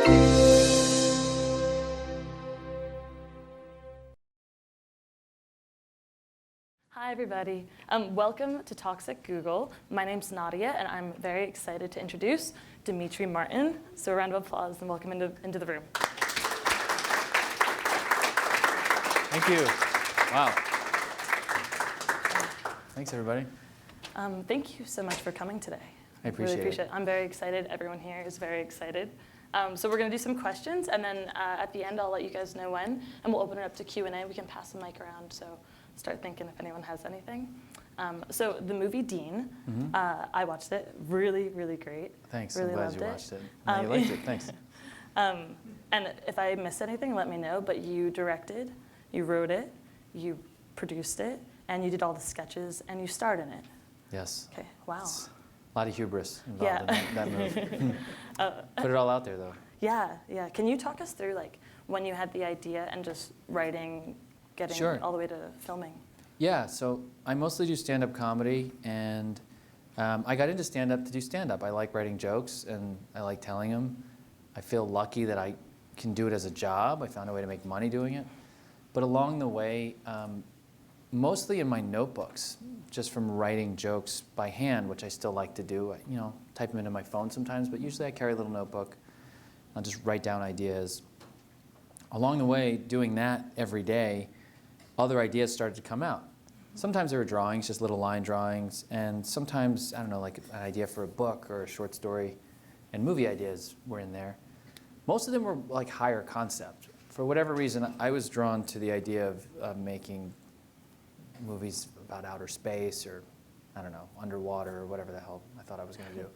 Hi everybody, welcome to Talks at Google. My name's Nadia and I'm very excited to introduce Demetri Martin. So a round of applause and welcome into the room. Thank you. Wow. Thanks everybody. Thank you so much for coming today. I appreciate it. I'm very excited. Everyone here is very excited. So we're going to do some questions and then at the end I'll let you guys know when and we'll open it up to Q&A. We can pass the mic around. So start thinking if anyone has anything. So the movie Dean, I watched it. Really, really great. Thanks. Really I'm glad loved you it. watched it. No, you liked it. Thanks. And if I missed anything, let me know. But you directed, you wrote it, you produced it, and you did all the sketches, and you starred in it. Yes. Okay. Wow. It's a lot of hubris involved in that movie. Put it all out there, though. Yeah, yeah. Can you talk us through like when you had the idea and just writing, getting all the way to filming? Yeah, so I mostly do stand-up comedy, and I got into stand-up to do stand-up. I like writing jokes, and I like telling them. I feel lucky that I can do it as a job. I found a way to make money doing it. But along the way, mostly in my notebooks, just from writing jokes by hand, which I still like to do. You know, type them into my phone sometimes, but usually I carry a little notebook. I'll just write down ideas. Along the way, doing that every day, other ideas started to come out. Sometimes they were drawings, just little line drawings, and sometimes, I don't know, like an idea for a book or a short story, and movie ideas were in there. Most of them were like higher concept. For whatever reason, I was drawn to the idea of making movies about outer space or, I don't know, underwater or whatever the hell I thought I was going to do.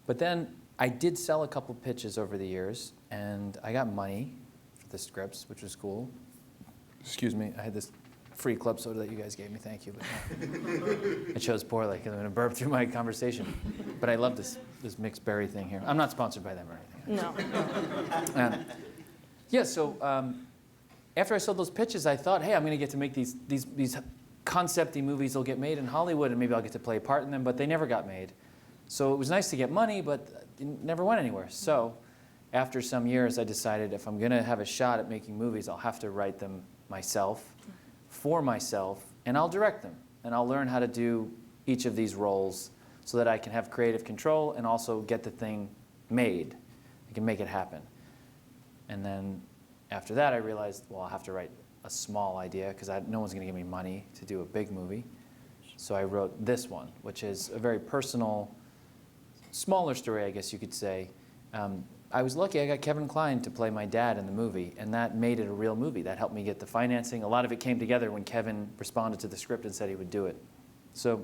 But then I did sell a couple pitches over the years, and I got money for the scripts, which was cool. Excuse me, I had this free club soda that you guys gave me, thank you. But I chose poorly because I'm going to burp through my conversation. But I love this mixed berry thing here. I'm not sponsored by them or anything. No. Yeah, so after I sold those pitches, I thought, hey, I'm going to get to make these concept-y movies that'll get made in Hollywood, and maybe I'll get to play a part in them, but they never got made. So it was nice to get money, but it never went anywhere. So after some years, I decided if I'm going to have a shot at making movies, I'll have to write them myself, for myself, and I'll direct them. And I'll learn how to do each of these roles so that I can have creative control and also get the thing made. I can make it happen. And then after that, I realized, well, I'll have to write a small idea because no one's going to give me money to do a big movie. So I wrote this one, which is a very personal, smaller story, I guess you could say. I was lucky I got Kevin Kline to play my dad in the movie, and that made it a real movie. That helped me get the financing. A lot of it came together when Kevin responded to the script and said he would do it. So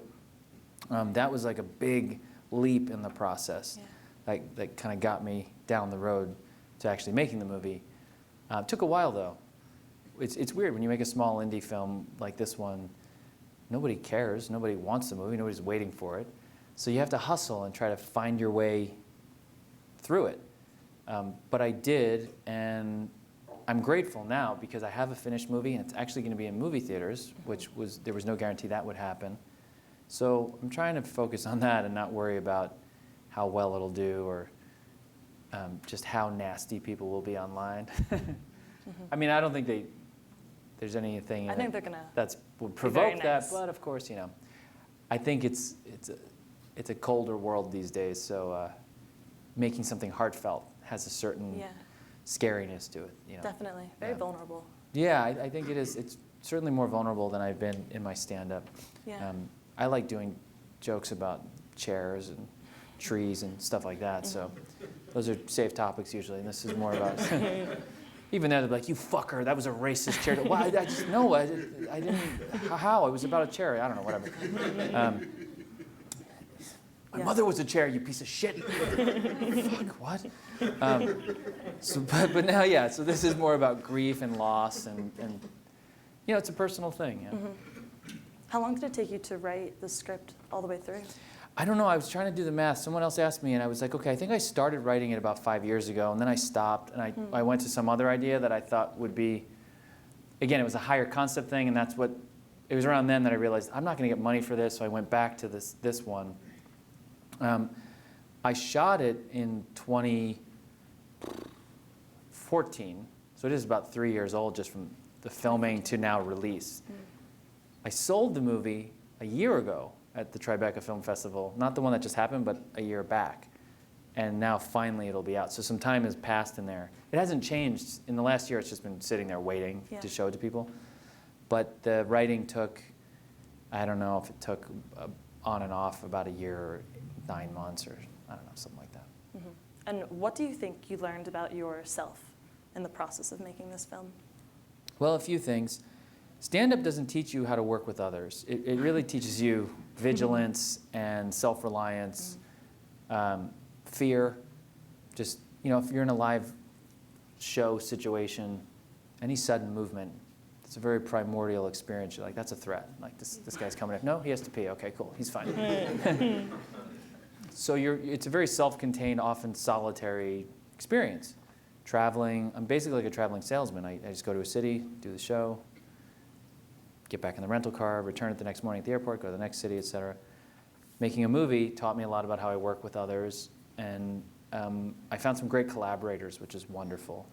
that was like a big leap in the process that kind of got me down the road to actually making the movie. It took a while, though. It's weird when you make a small indie film like this one. Nobody cares. Nobody wants the movie. Nobody's waiting for it. So you have to hustle and try to find your way through it. But I did, and I'm grateful now because I have a finished movie, and it's actually going to be in movie theaters, there was no guarantee that would happen. So I'm trying to focus on that and not worry about how well it'll do or just how nasty people will be online. I mean, I don't think there's anything I think they're gonna that would provoke nice. that, but of course, you know, I think it's a colder world these days, so making something heartfelt has a certain scariness to it. You know? Definitely, very vulnerable. Yeah, I think it is. It's certainly more vulnerable than I've been in my stand-up. Yeah. I like doing jokes about chairs and trees and stuff like that, so those are safe topics usually, and this is more about, even though they're like, you fucker, that was a racist chair. Well, I just, no, I didn't, how? It was about a chair, I don't know, whatever. My mother was a chair, you piece of shit. Fuck, what? But now, yeah, so this is more about grief and loss, and you know, it's a personal thing. Yeah. How long did it take you to write the script all the way through? I don't know, I was trying to do the math. Someone else asked me, and I was like, okay, I think I started writing it about 5 years ago, and then I stopped, and I went to some other idea that I thought would be, again, it was a higher concept thing, and that's what, it was around then that I realized, I'm not going to get money for this, so I went back to this one. I shot it in 14, so it is about 3 years old just from the filming to now release. I sold the movie a year ago at the Tribeca Film Festival, not the one that just happened, but a year back. And now finally it'll be out. So some time has passed in there. It hasn't changed. In the last year, it's just been sitting there waiting to show it to people. But the writing took, I don't know if it took on and off about a year or 9 months or I don't know, something like that. And what do you think you learned about yourself in the process of making this film? Well, a few things. Stand-up doesn't teach you how to work with others. It really teaches you vigilance and self-reliance, fear. Just, if you're in a live show situation, any sudden movement, it's a very primordial experience. You're like, that's a threat. Like, this guy's coming in. No, he has to pee. Okay, cool. He's fine. So it's a very self-contained, often solitary experience. Traveling, I'm basically like a traveling salesman. I just go to a city, do the show, get back in the rental car, return it the next morning at the airport, go to the next city, etc. Making a movie taught me a lot about how I work with others, and I found some great collaborators, which is wonderful.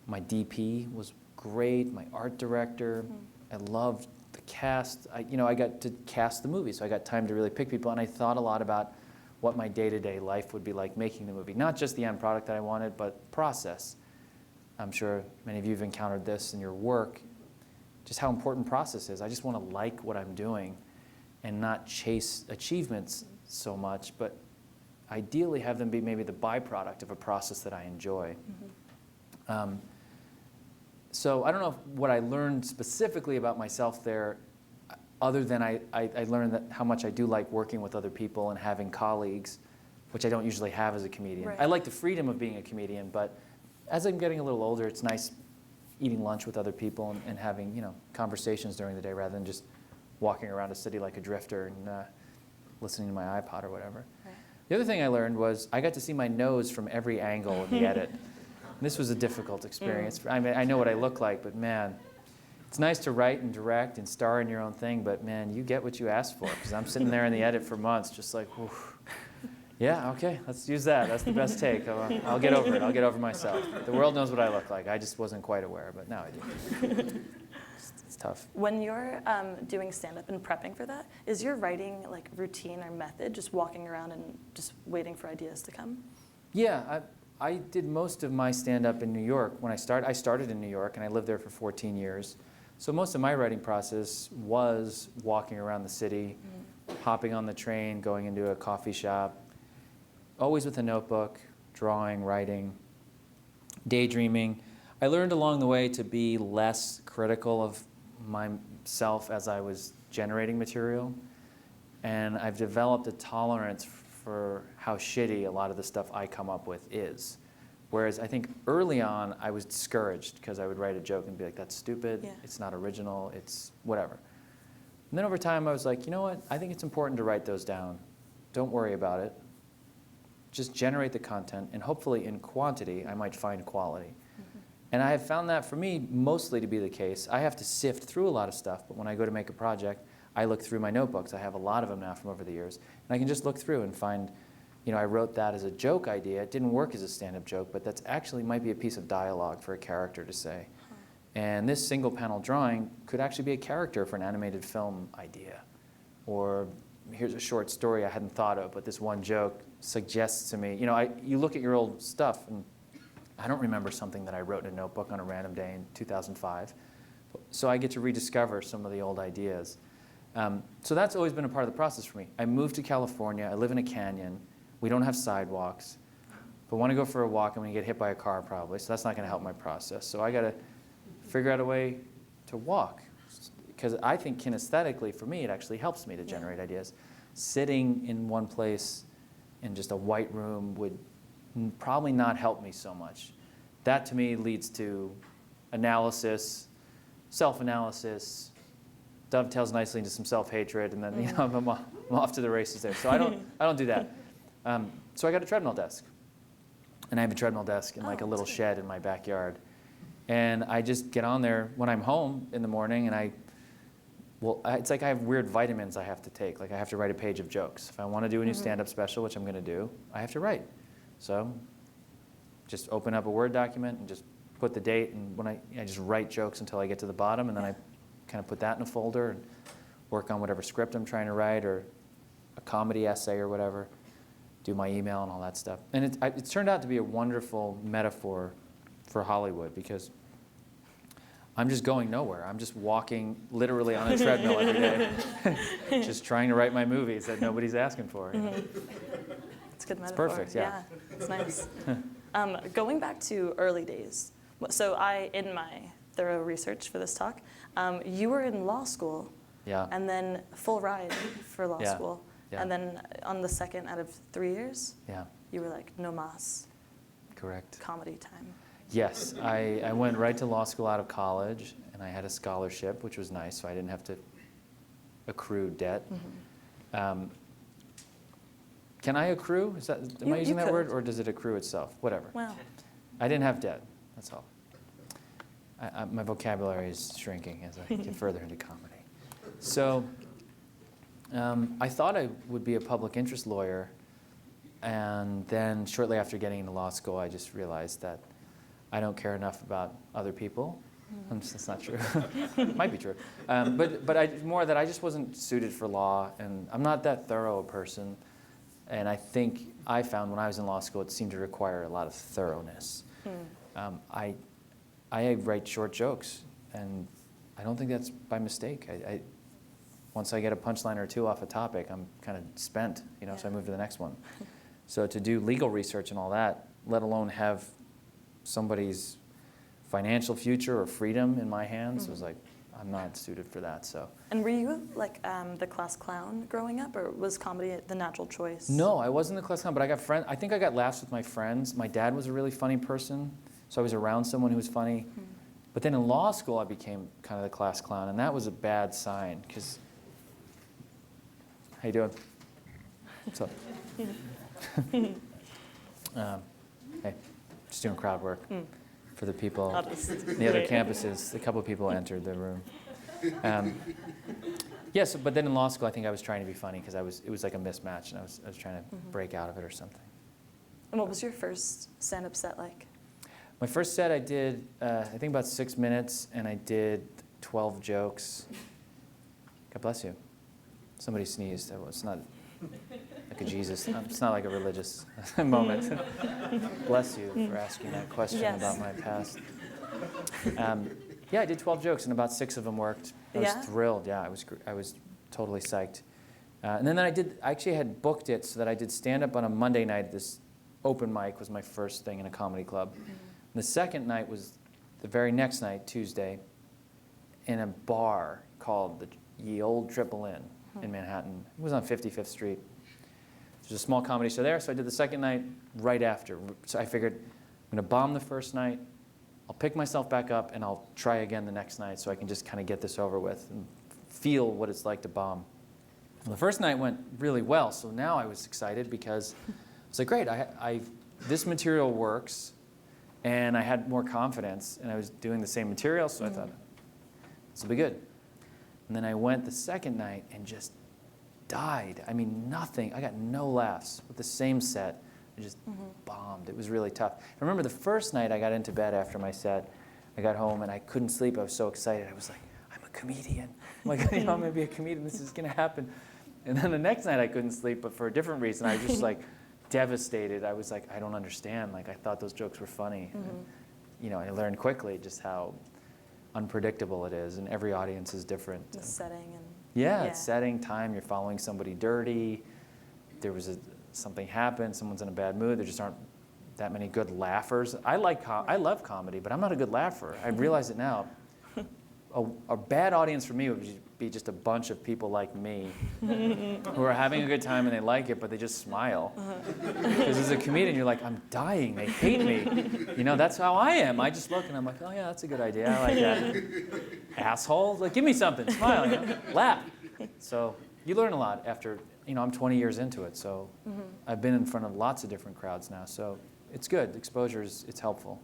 My DP was great, my art director, I loved the cast. I got to cast the movie, so I got time to really pick people, and I thought a lot about what my day-to-day life would be like making the movie. Not just the end product that I wanted, but process. I'm sure many of you have encountered this in your work, just how important process is. I just want to like what I'm doing and not chase achievements so much, but ideally have them be maybe the byproduct of a process that I enjoy. So I don't know what I learned specifically about myself there, other than I learned that how much I do like working with other people and having colleagues, which I don't usually have as a comedian. Right. I like the freedom of being a comedian, but as I'm getting a little older, it's nice eating lunch with other people and having conversations during the day rather than just walking around a city like a drifter and listening to my iPod or whatever. Right. The other thing I learned was I got to see my nose from every angle in the edit. And this was a difficult experience. I mean, I know what I look like, but man, it's nice to write and direct and star in your own thing, but man, you get what you asked for. Because I'm sitting there in the edit for months just like, whew. Yeah, okay, let's use that. That's the best take. I'll get over it. I'll get over myself. The world knows what I look like. I just wasn't quite aware, but now I do. It's tough. When you're doing stand-up and prepping for that, is your writing like routine or method just walking around and just waiting for ideas to come? Yeah, I did most of my stand-up in New York. When I started in New York, and I lived there for 14 years. So most of my writing process was walking around the city, hopping on the train, going into a coffee shop, always with a notebook, drawing, writing, daydreaming. I learned along the way to be less critical of myself as I was generating material. And I've developed a tolerance for how shitty a lot of the stuff I come up with is. Whereas I think early on, I was discouraged because I would write a joke and be like, that's stupid, it's not original, it's whatever. And then over time, I was like, you know what? I think it's important to write those down. Don't worry about it. Just generate the content, and hopefully in quantity, I might find quality. And I have found that for me mostly to be the case. I have to sift through a lot of stuff, but when I go to make a project, I look through my notebooks. I have a lot of them now from over the years. And I can just look through and find, I wrote that as a joke idea. It didn't work as a stand-up joke, but that's actually might be a piece of dialogue for a character to say. And this single panel drawing could actually be a character for an animated film idea. Or here's a short story I hadn't thought of, but this one joke suggests to me, you look at your old stuff, and I don't remember something that I wrote in a notebook on a random day in 2005. So I get to rediscover some of the old ideas. So that's always been a part of the process for me. I moved to California. I live in a canyon. We don't have sidewalks. If I want to go for a walk, I'm going to get hit by a car probably, so that's not going to help my process. So I got to figure out a way to walk, because I think kinesthetically, for me, it actually helps me to generate ideas. Sitting in one place in just a white room would probably not help me so much. That, to me, leads to analysis, self-analysis, dovetails nicely into some self-hatred, and then I'm off to the races there. So I don't do that. So I got a treadmill desk, and I have a treadmill desk in like a little shed in my backyard, and I just get on there when I'm home in the morning, and it's like I have weird vitamins I have to take. Like I have to write a page of jokes. If I want to do a new stand-up special, which I'm going to do, I have to write. So just open up a Word document and just put the date, and when I just write jokes until I get to the bottom, and then I kind of put that in a folder and work on whatever script I'm trying to write or a comedy essay or whatever, do my email and all that stuff. And it's turned out to be a wonderful metaphor for Hollywood because I'm just going nowhere. I'm just walking literally on a treadmill every day, just trying to write my movies that nobody's asking for. You know? It's a good metaphor. It's perfect, yeah. It's nice. Going back to early days, so in my thorough research for this talk, you were in law school, Yeah. and then full ride for law Yeah. school, Yeah. and then on the second out of 3 years, Yeah, you were like, no mas, correct. comedy time. Yes, I went right to law school out of college, and I had a scholarship, which was nice, so I didn't have to accrue debt. Can I accrue? Am I using that word, or does it accrue itself? Whatever. Well, I didn't have debt, that's all. My vocabulary is shrinking as I get further into comedy. So I thought I would be a public interest lawyer, and then shortly after getting into law school, I just realized that I don't care enough about other people. That's not true. Might be true. But more that I just wasn't suited for law, and I'm not that thorough a person. And I think I found when I was in law school, it seemed to require a lot of thoroughness. I write short jokes, and I don't think that's by mistake. Once I get a punchline or two off a topic, I'm kind of spent, so I move to the next one. So to do legal research and all that, let alone have somebody's financial future or freedom in my hands, was like, I'm not suited for that. So. And were you like the class clown growing up, or was comedy the natural choice? No, I wasn't the class clown, but I got friends. I think I got laughs with my friends. My dad was a really funny person, so I was around someone who was funny. But then in law school, I became kind of the class clown, and that was a bad sign, because, how you doing? What's up? Hey, just doing crowd work for the people. The other campuses, a couple of people entered the room. Yes, but then in law school, I think I was trying to be funny because it was like a mismatch, and I was trying to break out of it or something. And what was your first stand-up set like? My first set I did, I think about 6 minutes, and I did 12 jokes. God bless you. Somebody sneezed. It's not like a Jesus. It's not like a religious moment. Bless you for asking that question about my past. Yeah, I did 12 jokes, and about 6 of them worked. I was thrilled. Yeah, I was totally psyched. And then I actually had booked it so that I did stand-up on a Monday night. This open mic was my first thing in a comedy club. And the second night was the very next night, Tuesday, in a bar called the Ye Olde Triple Inn in Manhattan. It was on 55th Street. There's a small comedy show there, so I did the second night right after. So I figured I'm going to bomb the first night. I'll pick myself back up, and I'll try again the next night so I can just kind of get this over with and feel what it's like to bomb. Well, the first night went really well, so now I was excited because I was like, great, this material works, and I had more confidence, and I was doing the same material, so I thought, this will be good. And then I went the second night and just died. I mean, nothing. I got no laughs with the same set. I just bombed. It was really tough. I remember the first night I got into bed after my set. I got home and I couldn't sleep. I was so excited. I was like, I'm a comedian. I'm like, I'm going to be a comedian. This is going to happen. And then the next night I couldn't sleep, but for a different reason. I was just like devastated. I was like, I don't understand. Like, I thought those jokes were funny. And, I learned quickly just how unpredictable it is, and every audience is different. The setting and it's setting, time. You're following somebody dirty. There was something happened. Someone's in a bad mood. There just aren't that many good laughers. I love comedy, but I'm not a good laugher. I realize it now. A bad audience for me would be just a bunch of people like me who are having a good time and they like it, but they just smile. Because as a comedian, you're like, I'm dying. They hate me. That's how I am. I just look and I'm like, oh yeah, that's a good idea. I like that. Asshole, like, give me something. Smile. Laugh. So you learn a lot after. I'm 20 years into it, so I've been in front of lots of different crowds now. So it's good. Exposure it's helpful.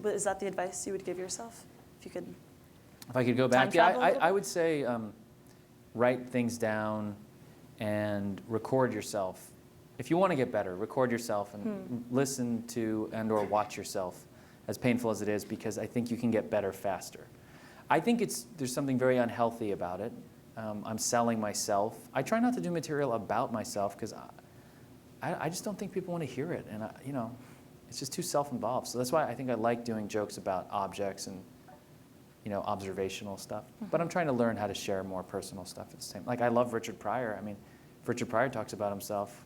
Is that the advice you would give yourself, if you could? If I could go back, I would say write things down and record yourself. If you want to get better, record yourself and listen to and or watch yourself as painful as it is, because I think you can get better faster. I think there's something very unhealthy about it. I'm selling myself. I try not to do material about myself because I just don't think people want to hear it, and it's just too self-involved. So that's why I think I like doing jokes about objects and observational stuff. But I'm trying to learn how to share more personal stuff at the same. Like I love Richard Pryor. I mean, if Richard Pryor talks about himself,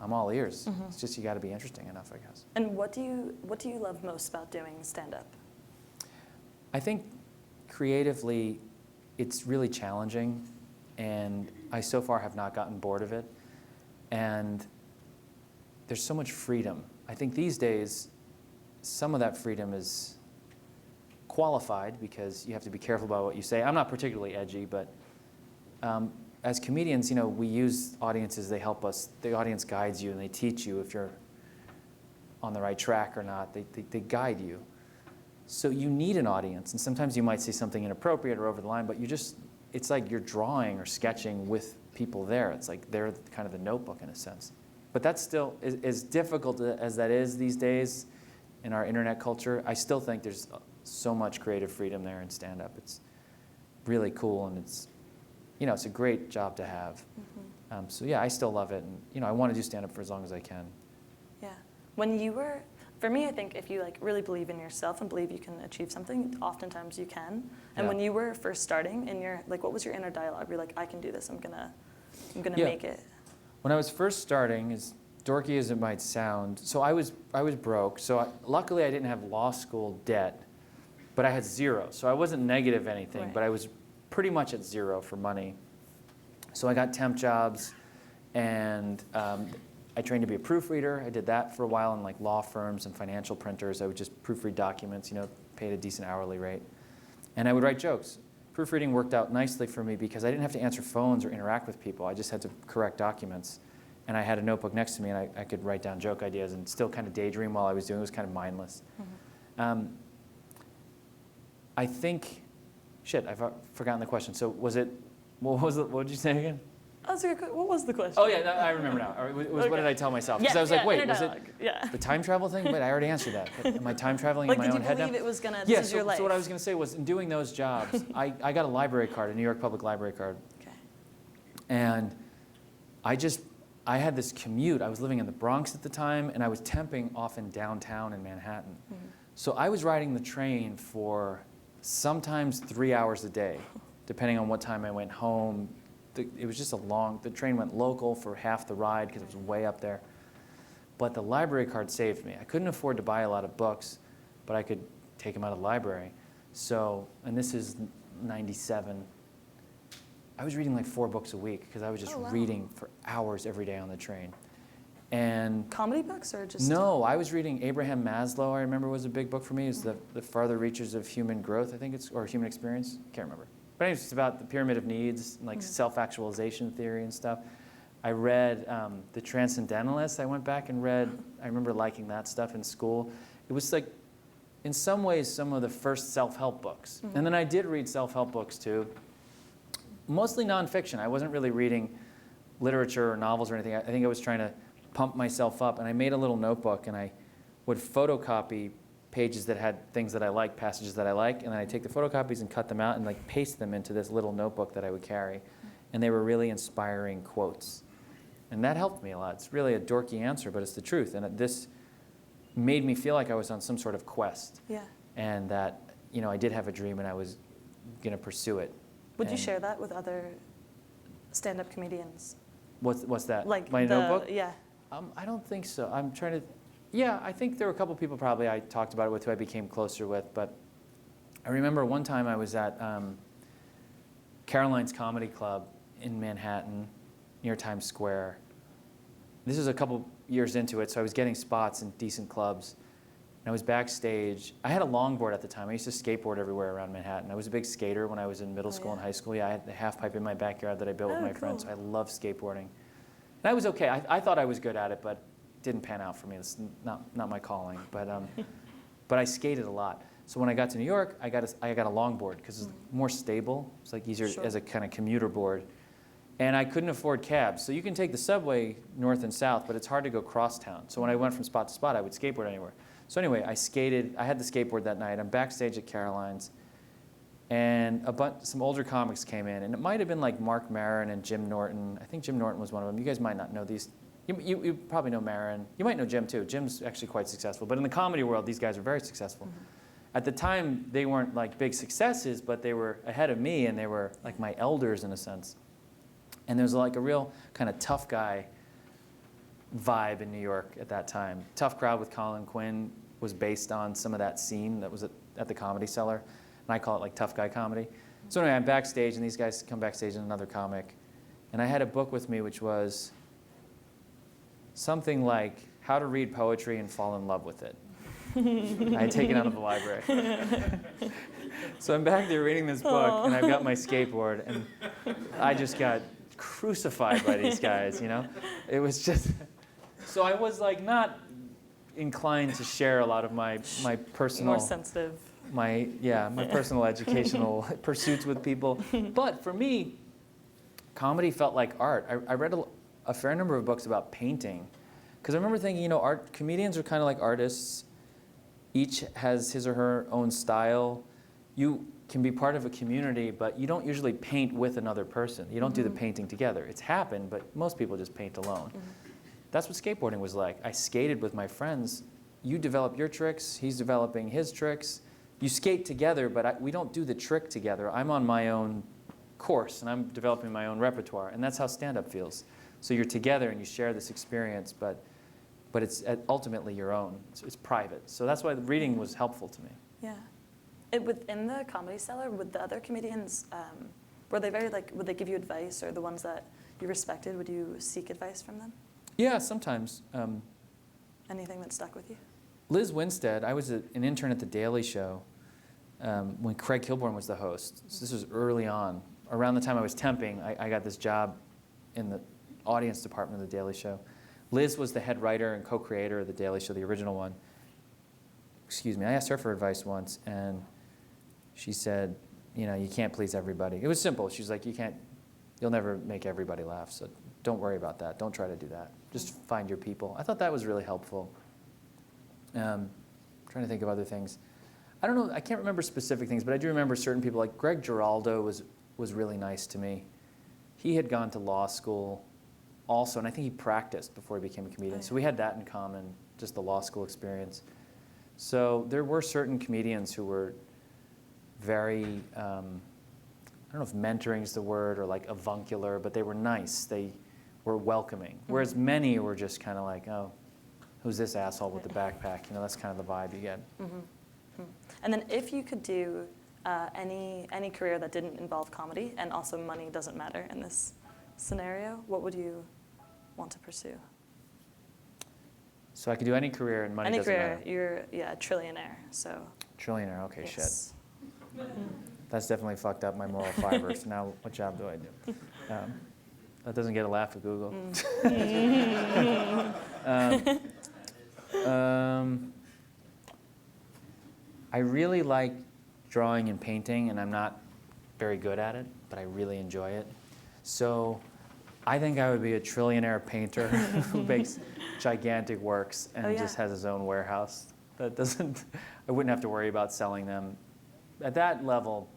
I'm all ears. It's just you got to be interesting enough, I guess. And what do you love most about doing stand-up? I think creatively, it's really challenging, and I so far have not gotten bored of it. And there's so much freedom. I think these days, some of that freedom is qualified because you have to be careful about what you say. I'm not particularly edgy, but as comedians, we use audiences. They help us. The audience guides you, and they teach you if you're on the right track or not. They guide you. So you need an audience, and sometimes you might say something inappropriate or over the line, but it's like you're drawing or sketching with people there. It's like they're kind of the notebook in a sense. But that's still, as difficult as that is these days in our internet culture, I still think there's so much creative freedom there in stand-up. It's really cool, and it's a great job to have. So yeah, I still love it, and I want to do stand-up for as long as I can. Yeah. For me, I think if you really believe in yourself and believe you can achieve something, oftentimes you can. And when you were first starting, what was your inner dialogue? You're like, I can do this. I'm gonna make it. When I was first starting, as dorky as it might sound, so I was broke. So luckily, I didn't have law school debt, but I had zero. So I wasn't negative anything, but I was pretty much at zero for money. So I got temp jobs, and I trained to be a proofreader. I did that for a while in law firms and financial printers. I would just proofread documents, paid a decent hourly rate. And I would write jokes. Proofreading worked out nicely for me because I didn't have to answer phones or interact with people. I just had to correct documents. And I had a notebook next to me, and I could write down joke ideas and still kind of daydream while I was doing it. It was kind of mindless. I think, I've forgotten the question. So what did you say again? That's a good question. What was the question? Oh, yeah, I remember now. It was What did I tell myself? Because I was like, wait, was it the time travel thing? Wait, I already answered that. But am I time traveling in my own head now? Did you believe it was going to, this is your life? So what I was going to say was, in doing those jobs, I got a library card, a New York Public Library card. Okay. And I had this commute. I was living in the Bronx at the time, and I was temping often downtown in Manhattan. So I was riding the train for sometimes 3 hours a day, depending on what time I went home. It was just the train went local for half the ride because it was way up there. But the library card saved me. I couldn't afford to buy a lot of books, but I could take them out of the library. So, and this is 97. I was reading 4 books a week because I was just reading for hours every day on the train. And comedy books or just? No, I was reading Abraham Maslow, I remember, was a big book for me. It's the Farther Reaches of Human Growth, I think or Human Experience. Can't remember. But anyways, it's about the pyramid of needs, self-actualization theory and stuff. I read The Transcendentalists. I went back and read. I remember liking that stuff in school. It was in some ways, some of the first self-help books. And then I did read self-help books too, mostly nonfiction. I wasn't really reading literature or novels or anything. I think I was trying to pump myself up. And I made a little notebook, and I would photocopy pages that had things that I like, passages that I like, and then I take the photocopies and cut them out and paste them into this little notebook that I would carry. And they were really inspiring quotes. And that helped me a lot. It's really a dorky answer, but it's the truth. And this made me feel like I was on some sort of quest. Yeah. And that, I did have a dream and I was going to pursue it. Would you share that with other stand-up comedians? What's that? My notebook? Yeah. I don't think so. I'm trying to... Yeah, I think there were a couple people probably I talked about it with who I became closer with, but I remember one time I was at Caroline's Comedy Club in Manhattan, near Times Square. This was a couple years into it, so I was getting spots in decent clubs, and I was backstage. I had a longboard at the time. I used to skateboard everywhere around Manhattan. I was a big skater when I was in middle school and high school. Yeah, I had the half pipe in my backyard that I built with my friends. I loved skateboarding. And I was okay. I thought I was good at it, but didn't pan out for me. It's not my calling, but I skated a lot. So when I got to New York, I got a longboard because it's more stable. It's easier as a kind of commuter board. And I couldn't afford cabs. So you can take the subway north and south, but it's hard to go cross town. So when I went from spot to spot, I would skateboard anywhere. So anyway, I skated. I had the skateboard that night. I'm backstage at Caroline's, and some older comics came in, and it might have been like Mark Maron and Jim Norton. I think Jim Norton was one of them. You guys might not know these. You probably know Maron. You might know Jim too. Jim's actually quite successful. But in the comedy world, these guys are very successful. At the time, they weren't like big successes, but they were ahead of me, and they were like my elders in a sense. And there was like a real kind of tough guy vibe in New York at that time. Tough Crowd with Colin Quinn was based on some of that scene that was at the Comedy Cellar. And I call it like tough guy comedy. So anyway, I'm backstage, and these guys come backstage, and another comic. And I had a book with me which was something like How to Read Poetry and Fall in Love with It. I had taken out of the library. So I'm back there reading this book, and I've got my skateboard, and I just got crucified by these guys, you know? It was just, so I was like not inclined to share a lot of my personal, More sensitive. my personal educational pursuits with people. But for me, comedy felt like art. I read a fair number of books about painting, because I remember thinking, you know, comedians are kind of like artists. Each has his or her own style. You can be part of a community, but you don't usually paint with another person. You don't do the painting together. It's happened, but most people just paint alone. That's what skateboarding was like. I skated with my friends. You develop your tricks, he's developing his tricks. You skate together, but we don't do the trick together. I'm on my own course, and I'm developing my own repertoire, and that's how stand-up feels. So you're together, and you share this experience, but it's ultimately your own. It's private. So that's why the reading was helpful to me. Yeah. Within the Comedy Cellar, would the other comedians, were they very like, would they give you advice, or the ones that you respected, would you seek advice from them? Yeah, sometimes. Anything that stuck with you? Liz Winstead, I was an intern at The Daily Show when Craig Kilborn was the host. So this was early on. Around the time I was temping, I got this job in the audience department of The Daily Show. Liz was the head writer and co-creator of The Daily Show, the original one. Excuse me, I asked her for advice once, and she said, you know, you can't please everybody. It was simple. She's like, you'll never make everybody laugh, so don't worry about that. Don't try to do that. Just find your people. I thought that was really helpful. Trying to think of other things. I don't know, I can't remember specific things, but I do remember certain people, like Greg Giraldo was really nice to me. He had gone to law school also, and I think he practiced before he became a comedian. So we had that in common, just the law school experience. So there were certain comedians who were very, I don't know if mentoring is the word, or like avuncular, but they were nice. They were welcoming. Whereas many were just kind of like, oh, who's this asshole with the backpack? You know, that's kind of the vibe you get. And then if you could do any career that didn't involve comedy, and also money doesn't matter in this scenario, what would you want to pursue? So I could do any career and money doesn't matter. Any career, you're a trillionaire, so. Trillionaire, okay, Yes. shit. That's definitely fucked up my moral fiber, so now what job do I do? That doesn't get a laugh at Google. I really like drawing and painting, and I'm not very good at it, but I really enjoy it. So I think I would be a trillionaire painter who makes gigantic works and just has his own warehouse. That doesn't, I wouldn't have to worry about selling them. At that level,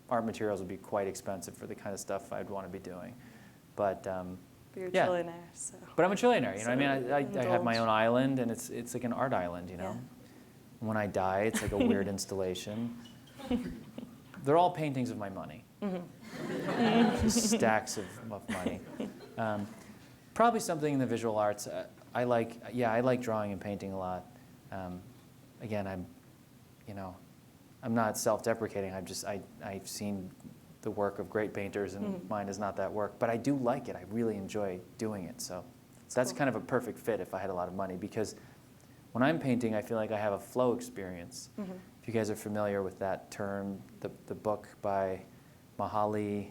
art materials would be quite expensive for the kind of stuff I'd want to be doing. But you're a trillionaire, so. But I'm a trillionaire, you know. So I mean, I have my own island, and it's like an art island, you know. Yeah. When I die, it's like a weird installation. They're all paintings of my money. Stacks of money. Probably something in the visual arts. I like drawing and painting a lot. Again, I'm not self-deprecating. I've seen the work of great painters, and mine is not that work. But I do like it. I really enjoy doing it. So that's kind of a perfect fit if I had a lot of money, because when I'm painting, I feel like I have a flow experience. If you guys are familiar with that term, the book by Mahali,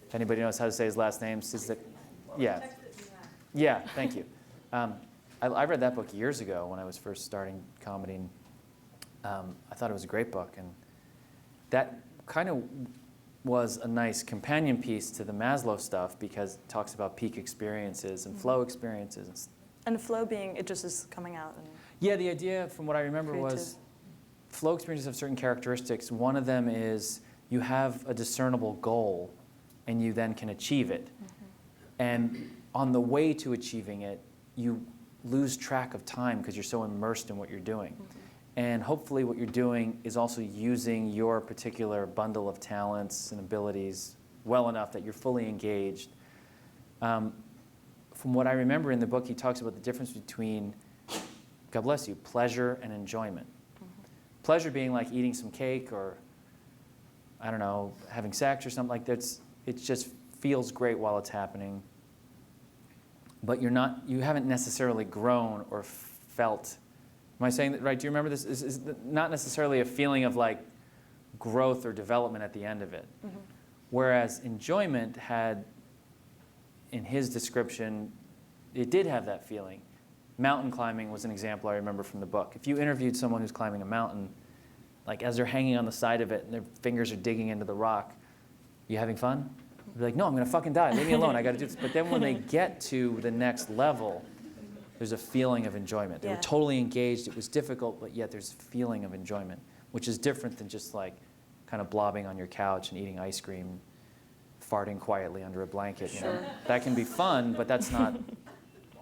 if anybody knows how to say his last name, yeah, thank you. I read that book years ago when I was first starting comedy. I thought it was a great book, and that kind of was a nice companion piece to the Maslow stuff, because it talks about peak experiences and flow experiences. And flow being, it just is coming out. Yeah, the idea, from what I remember, was flow experiences have certain characteristics. One of them is you have a discernible goal, and you then can achieve it. And on the way to achieving it, you lose track of time because you're so immersed in what you're doing. And hopefully what you're doing is also using your particular bundle of talents and abilities well enough that you're fully engaged. From what I remember in the book, he talks about the difference between, God bless you, pleasure and enjoyment. Pleasure being like eating some cake or, I don't know, having sex or something like that. It just feels great while it's happening. But you haven't necessarily grown or felt. Am I saying that right? Do you remember this? Is not necessarily a feeling of like growth or development at the end of it. Whereas enjoyment had, in his description, it did have that feeling. Mountain climbing was an example I remember from the book. If you interviewed someone who's climbing a mountain, like as they're hanging on the side of it and their fingers are digging into the rock, you having fun? They're like, no, I'm going to fucking die. Leave me alone. I got to do this. But then when they get to the next level, there's a feeling of enjoyment. They were totally engaged. It was difficult, but yet there's a feeling of enjoyment, which is different than just like kind of blobbing on your couch and eating ice cream, farting quietly under a blanket. You know? That can be fun, but that's not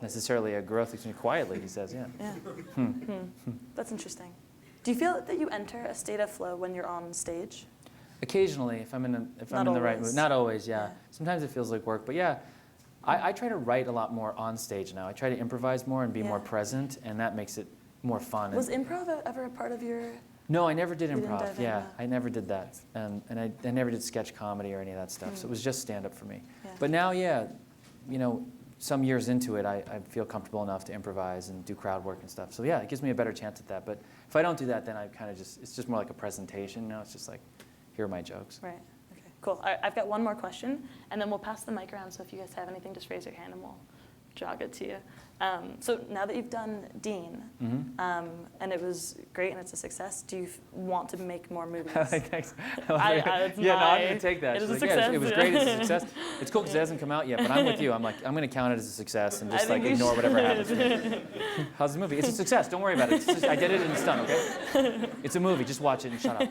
necessarily a growth experience. Quietly, he says, That's interesting. Do you feel that you enter a state of flow when you're on stage? Occasionally, if I'm in the right mood. Not always, yeah. Sometimes it feels like work, but yeah. I try to write a lot more on stage now. I try to improvise more and be more present, and that makes it more fun. Was improv ever a part of your... No, I never did improv. I never did that. And I never did sketch comedy or any of that stuff, so it was just stand-up for me. But now, you know, some years into it, I feel comfortable enough to improvise and do crowd work and stuff. So yeah, it gives me a better chance at that. But if I don't do that, then I kind of just, it's just more like a presentation, you know? It's just like, here are my jokes. Right. Okay. Cool. I've got one more question, and then we'll pass the mic around. So if you guys have anything, just raise your hand, and we'll jog it to you. So now that you've done Dean, and it was great and it's a success, do you want to make more movies? Thanks. I'm going to take that. It is a success. It was great. It's a success. It's cool because it hasn't come out yet, but I'm with you. I'm like, I'm going to count it as a success and just like ignore whatever happens. How's the movie? It's a success. Don't worry about it. I did it and it's done, okay? It's a movie. Just watch it and shut up.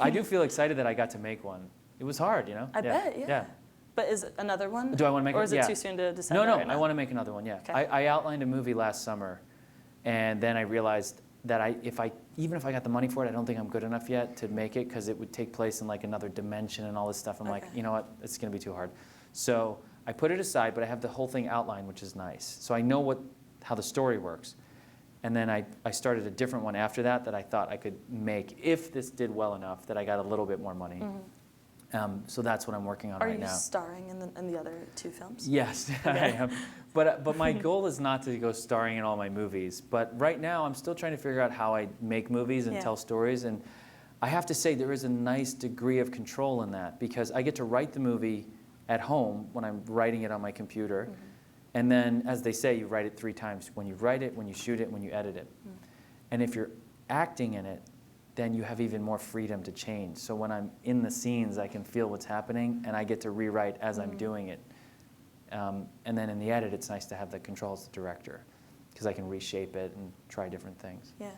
I do feel excited that I got to make one. It was hard, you know? I bet, yeah. But is another one? Do I want to make it? Or is it too soon to decide? No, right I want to make another one, yeah. Okay. I outlined a movie last summer, and then I realized that even if I got the money for it, I don't think I'm good enough yet to make it because it would take place in like another dimension and all this stuff. I'm like, you know what, it's going to be too hard. So I put it aside, but I have the whole thing outlined, which is nice. So I know how the story works. And then I started a different one after that I thought I could make if this did well enough that I got a little bit more money. So that's what I'm working on right now. Are you starring in the other two films? Yes, I am. But my goal is not to go starring in all my movies. But right now, I'm still trying to figure out how I make movies and tell stories. And I have to say, there is a nice degree of control in that because I get to write the movie at home when I'm writing it on my computer. And then, as they say, you write it 3 times. When you write it, when you shoot it, when you edit it. And if you're acting in it, then you have even more freedom to change. So when I'm in the scenes, I can feel what's happening, and I get to rewrite as I'm doing it. And then in the edit, it's nice to have the control as the director, because I can reshape it and try different things. Yeah,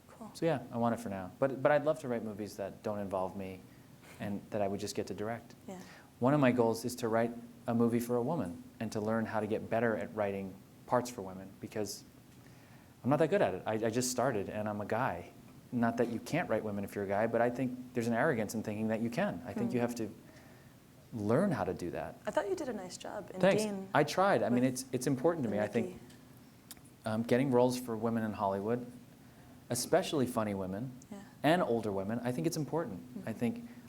cool. So yeah, I want it for now. But I'd love to write movies that don't involve me, and that I would just get to direct. Yeah. One of my goals is to write a movie for a woman, and to learn how to get better at writing parts for women, because I'm not that good at it. I just started, and I'm a guy. Not that you can't write women if you're a guy, but I think there's an arrogance in thinking that you can. I think you have to learn how to do that. I thought you did a nice job in Thanks. Dean. I tried. I mean, it's important to me. I think getting roles for women in Hollywood, especially funny women and older women, I think it's important.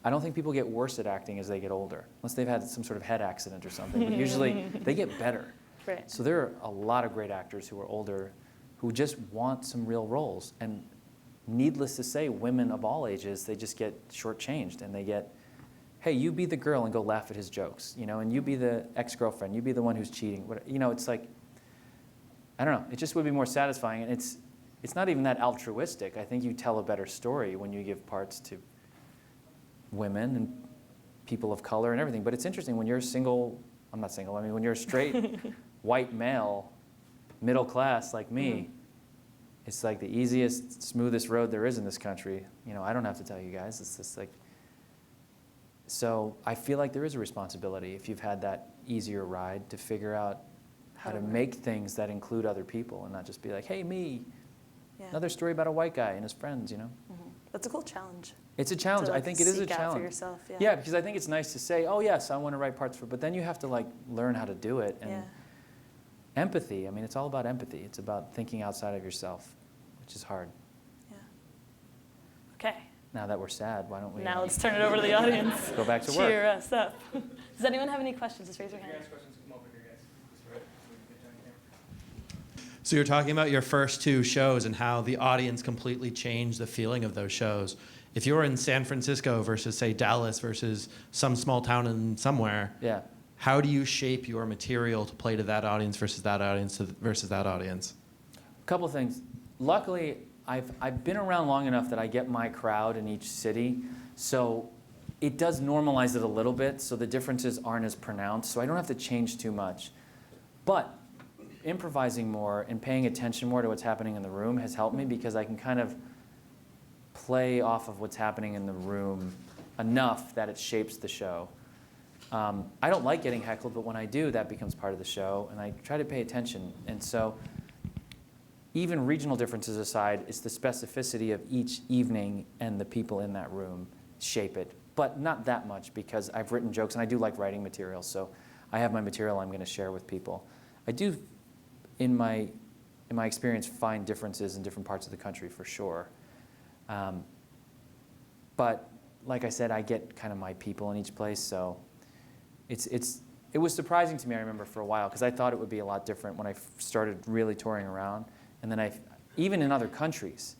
I don't think people get worse at acting as they get older, unless they've had some sort of head accident or something. But usually they get better. Right. So there are a lot of great actors who are older who just want some real roles. And needless to say, women of all ages, they just get shortchanged, and they get, hey, you be the girl and go laugh at his jokes, you know, and you be the ex-girlfriend, you be the one who's cheating. You know, it's like, I don't know, it just would be more satisfying. And it's not even that altruistic. I think you tell a better story when you give parts to women and people of color and everything. But it's interesting when you're single, I'm not single, I mean, when you're a straight white male, middle class like me, it's like the easiest, smoothest road there is in this country. You know, I don't have to tell you guys. It's just like, so I feel like there is a responsibility if you've had that easier ride to figure out how to make things that include other people and not just be like, hey, me. Yeah. Another story about a white guy and his friends, you know? That's a cool challenge. It's a challenge. To, like, I think it is a seek out challenge. for yourself, yeah. Yeah, because I think it's nice to say, oh, yes, I want to write parts for, but then you have to like learn how to do it. And empathy, I mean, it's all about empathy. It's about thinking outside of yourself, which is hard. Yeah. Okay. Now that we're sad, why don't we Now let's turn it over to the audience. go back to work? Cheer us up. Does anyone have any questions? Just raise your hand. So you're talking about your first 2 shows and how the audience completely changed the feeling of those shows. If you were in San Francisco versus, say, Dallas versus some small town in somewhere, how do you shape your material to play to that audience versus that audience versus that audience? A couple things. Luckily, I've been around long enough that I get my crowd in each city, so it does normalize it a little bit, so the differences aren't as pronounced, so I don't have to change too much. But improvising more and paying attention more to what's happening in the room has helped me because I can kind of play off of what's happening in the room enough that it shapes the show. I don't like getting heckled, but when I do, that becomes part of the show, and I try to pay attention. And so even regional differences aside, it's the specificity of each evening and the people in that room shape it. But not that much because I've written jokes, and I do like writing material, so I have my material I'm going to share with people. I do, in my experience, find differences in different parts of the country for sure. But like I said, I get kind of my people in each place, so it was surprising to me, I remember, for a while, because I thought it would be a lot different when I started really touring around. And then even in other countries,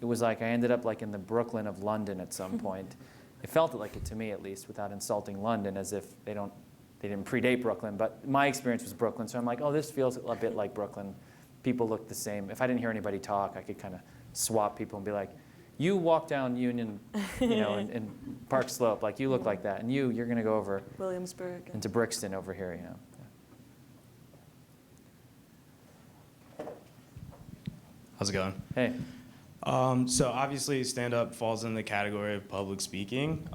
it was like I ended up like in the Brooklyn of London at some point. It felt like it to me, at least, without insulting London, as if they didn't predate Brooklyn, but my experience was Brooklyn, so I'm like, oh, this feels a bit like Brooklyn. People look the same. If I didn't hear anybody talk, I could kind of swap people and be like, you walk down Union, you know, in Park Slope, like you look like that, and you're going to go over Williamsburg into Brixton over here, you know. How's it going? Hey. So obviously stand-up falls in the category of public speaking.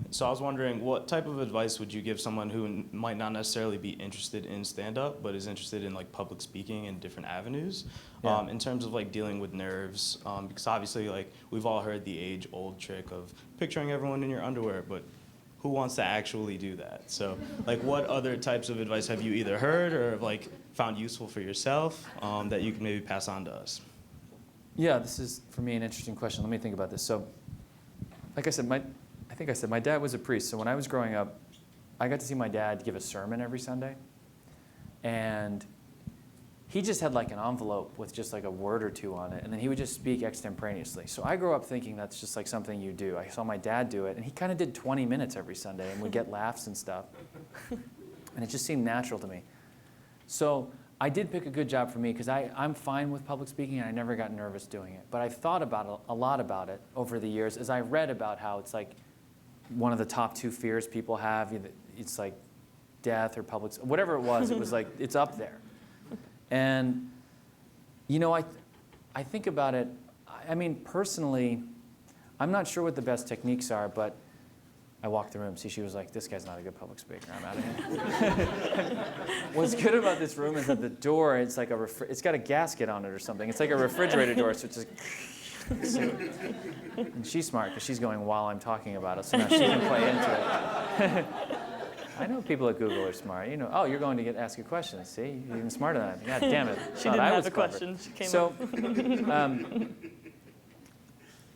So I was wondering, what type of advice would you give someone who might not necessarily be interested in stand-up, but is interested in like public speaking and different avenues, in terms of like dealing with nerves? Because obviously, like, we've all heard the age-old trick of picturing everyone in your underwear, but who wants to actually do that? So like, what other types of advice have you either heard or like found useful for yourself that you can maybe pass on to us? Yeah, this is, for me, an interesting question. Let me think about this. So, like I said, my dad was a priest. So when I was growing up, I got to see my dad give a sermon every Sunday. And he just had like an envelope with just like a word or two on it. And then he would just speak extemporaneously. So I grew up thinking that's just like something you do. I saw my dad do it. And he kind of did 20 minutes every Sunday and would get laughs and stuff. And it just seemed natural to me. So I did pick a good job for me because I'm fine with public speaking and I never got nervous doing it. But I've thought about a lot about it over the years as I read about how it's like one of the top 2 fears people have. It's like death or public, whatever it was like, it's up there. And, you know, I think about it, I mean, personally, I'm not sure what the best techniques are, but I walked the room. See, she was like, this guy's not a good public speaker. I'm out of here. What's good about this room is that the door, it's like it's got a gasket on it or something. It's like a refrigerator door, so it's just and she's smart because she's going while I'm talking about it, so now she can play into it. I know people at Google are smart. You know, oh, you're going to ask a question. See, you're even smarter than that. God damn it. She didn't have a question. She came up.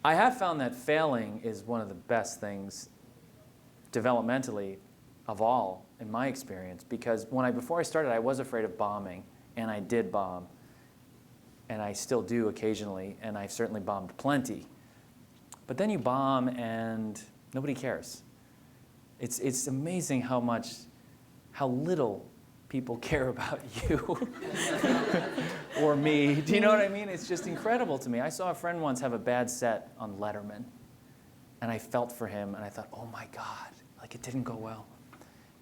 I have found that failing is one of the best things developmentally of all, in my experience, because before I started, I was afraid of bombing, and I did bomb, and I still do occasionally, and I've certainly bombed plenty. But then you bomb, and nobody cares. It's amazing how little people care about you or me. Do you know what I mean? It's just incredible to me. I saw a friend once have a bad set on Letterman, and I felt for him, and I thought, oh my God, like it didn't go well.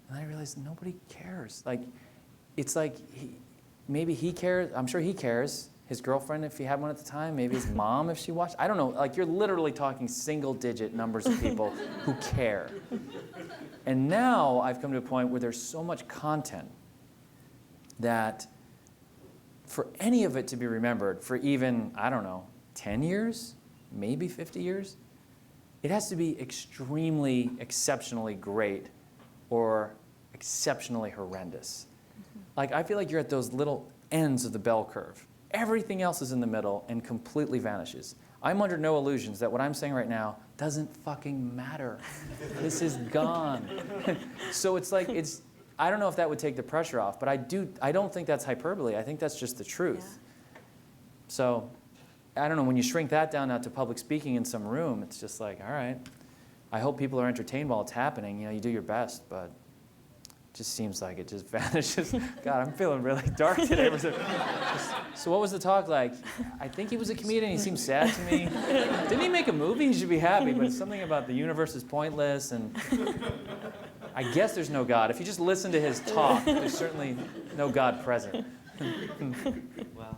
And then I realized nobody cares. Like, it's like maybe he cares. I'm sure he cares. His girlfriend, if he had one at the time, maybe his mom, if she watched. I don't know. Like, you're literally talking single-digit numbers of people who care. And now I've come to a point where there's so much content that for any of it to be remembered for even, I don't know, 10 years, maybe 50 years, it has to be extremely, exceptionally great or exceptionally horrendous. Like, I feel like you're at those little ends of the bell curve. Everything else is in the middle and completely vanishes. I'm under no illusions that what I'm saying right now doesn't fucking matter. This is gone. So it's like, I don't know if that would take the pressure off, but I don't think that's hyperbole. I think that's just the truth. Yeah. So, I don't know, when you shrink that down now to public speaking in some room, it's just like, all right, I hope people are entertained while it's happening. You know, you do your best, but it just seems like it just vanishes. God, I'm feeling really dark today. So what was the talk like? I think he was a comedian. He seemed sad to me. Didn't he make a movie? He should be happy, but it's something about the universe is pointless, and I guess there's no God. If you just listen to his talk, there's certainly no God present. Well,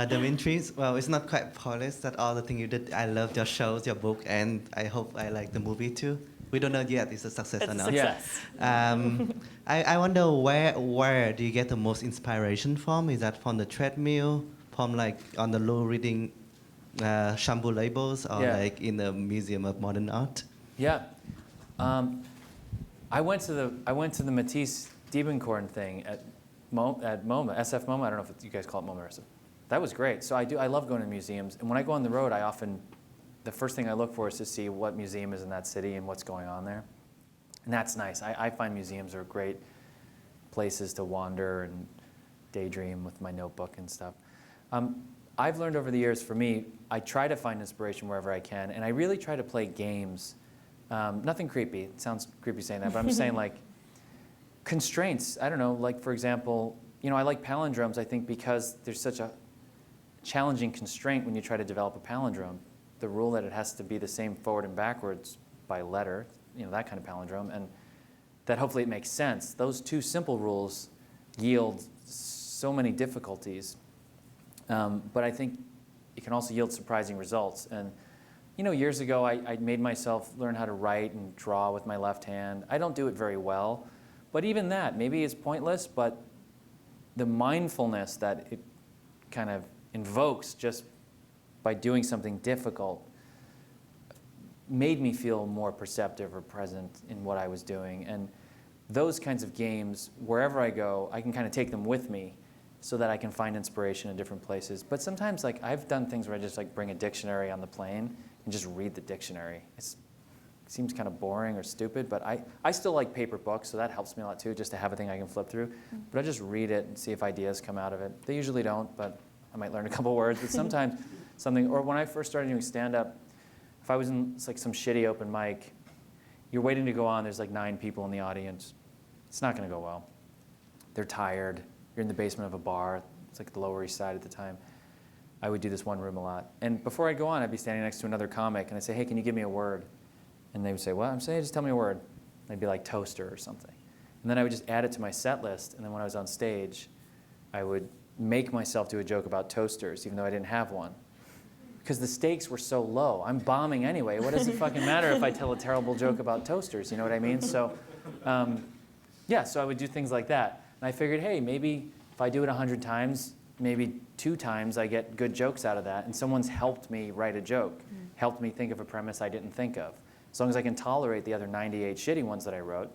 Demetri, well, it's not quite polished that all the things you did. I love your shows, your book, and I hope I like the movie too. We don't know yet it's a success or not. Success. I wonder where do you get the most inspiration from? Is that from the treadmill, from like on the low reading shampoo labels, or like in the Museum of Modern Art? Yeah. I went to the Matisse Diebenkorn thing at MoMA, SF MoMA. I don't know if you guys call it MoMA or SF. That was great. So I love going to museums. And when I go on the road, the first thing I look for is to see what museum is in that city and what's going on there. And that's nice. I find museums are great places to wander and daydream with my notebook and stuff. I've learned over the years, for me, I try to find inspiration wherever I can. And I really try to play games. Nothing creepy. It sounds creepy saying that, but I'm just saying, like, constraints. I don't know, like, for example, you know, I like palindromes, I think, because there's such a challenging constraint when you try to develop a palindrome. The rule that it has to be the same forward and backwards by letter, you know, that kind of palindrome, and that hopefully it makes sense. Those two simple rules yield so many difficulties, but I think it can also yield surprising results. And you know, years ago, I made myself learn how to write and draw with my left hand. I don't do it very well, but even that, maybe it's pointless, but the mindfulness that it kind of invokes just by doing something difficult made me feel more perceptive or present in what I was doing. And those kinds of games, wherever I go, I can kind of take them with me so that I can find inspiration in different places. But sometimes, like, I've done things where I just like bring a dictionary on the plane and just read the dictionary. It seems kind of boring or stupid, but I still like paper books, so that helps me a lot too, just to have a thing I can flip through. But I just read it and see if ideas come out of it. They usually don't, but I might learn a couple words. But sometimes something, or when I first started doing stand-up, if I was in like some shitty open mic, you're waiting to go on, there's like 9 people in the audience. It's not going to go well. They're tired. You're in the basement of a bar. It's like the Lower East Side at the time. I would do this one room a lot. And before I'd go on, I'd be standing next to another comic, and I'd say, hey, can you give me a word? And they would say, what? I'm saying, just tell me a word. And I'd be like, toaster or something. And then I would just add it to my set list, and then when I was on stage, I would make myself do a joke about toasters, even though I didn't have one. Because the stakes were so low. I'm bombing anyway. What does it fucking matter if I tell a terrible joke about toasters? You know what I mean? So, yeah, so I would do things like that. And I figured, hey, maybe if I do it 100 times, maybe 2 times I get good jokes out of that. And someone's helped me write a joke, helped me think of a premise I didn't think of. As long as I can tolerate the other 98 shitty ones that I wrote,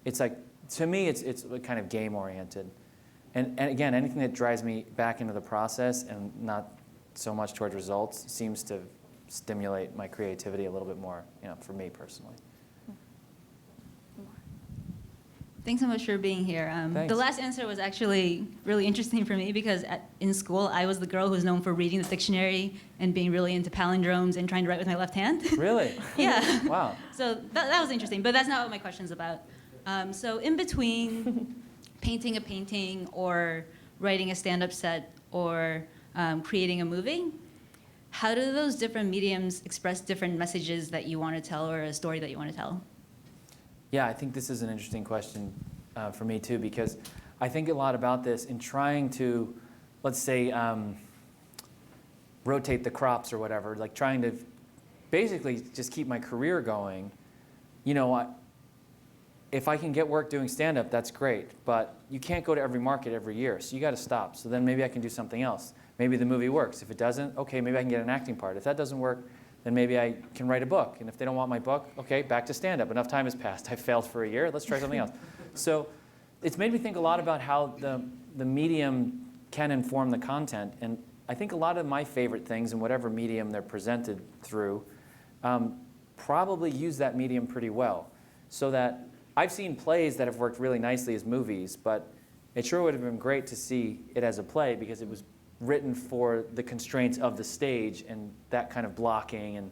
it's like, to me, it's kind of game-oriented. And again, anything that drives me back into the process and not so much towards results seems to stimulate my creativity a little bit more, you know, for me personally. Thanks so much for being here. The last answer was actually really interesting for me because in school, I was the girl who was known for reading the dictionary and being really into palindromes and trying to write with my left hand. Really? Yeah. Wow. So that was interesting, but that's not what my question's about. So in between painting a painting or writing a stand-up set or creating a movie, how do those different mediums express different messages that you want to tell or a story that you want to tell? Yeah, I think this is an interesting question for me too, because I think a lot about this in trying to, let's say, rotate the crops or whatever, like trying to basically just keep my career going. You know, if I can get work doing stand-up, that's great, but you can't go to every market every year, so you got to stop. So then maybe I can do something else. Maybe the movie works. If it doesn't, okay, maybe I can get an acting part. If that doesn't work, then maybe I can write a book. And if they don't want my book, okay, back to stand-up. Enough time has passed. I failed for a year. Let's try something else. So it's made me think a lot about how the medium can inform the content. And I think a lot of my favorite things in whatever medium they're presented through probably use that medium pretty well. So that I've seen plays that have worked really nicely as movies, but it sure would have been great to see it as a play because it was written for the constraints of the stage and that kind of blocking and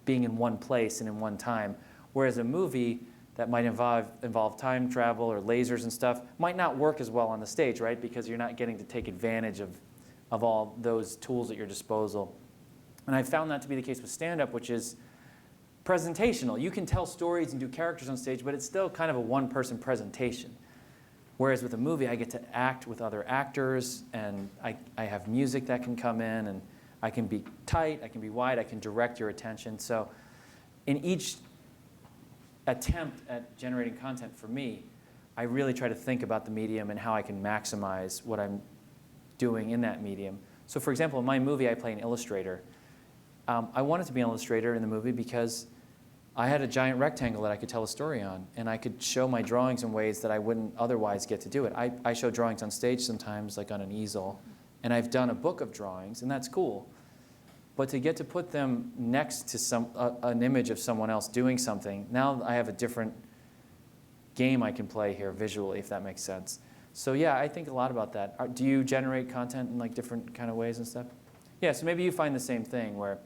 being in one place and in one time. Whereas a movie that might involve time travel or lasers and stuff might not work as well on the stage, right? Because you're not getting to take advantage of all those tools at your disposal. And I found that to be the case with stand-up, which is presentational. You can tell stories and do characters on stage, but it's still kind of a one-person presentation. Whereas with a movie, I get to act with other actors, and I have music that can come in, and I can be tight, I can be wide, I can direct your attention. So in each attempt at generating content for me, I really try to think about the medium and how I can maximize what I'm doing in that medium. So for example, in my movie, I play an illustrator. I wanted to be an illustrator in the movie because I had a giant rectangle that I could tell a story on, and I could show my drawings in ways that I wouldn't otherwise get to do it. I show drawings on stage sometimes, like on an easel, and I've done a book of drawings, and that's cool. But to get to put them next to an image of someone else doing something, now I have a different game I can play here visually, if that makes sense. So yeah, I think a lot about that. Do you generate content in like different kind of ways and stuff? Yeah, so maybe you find the same thing where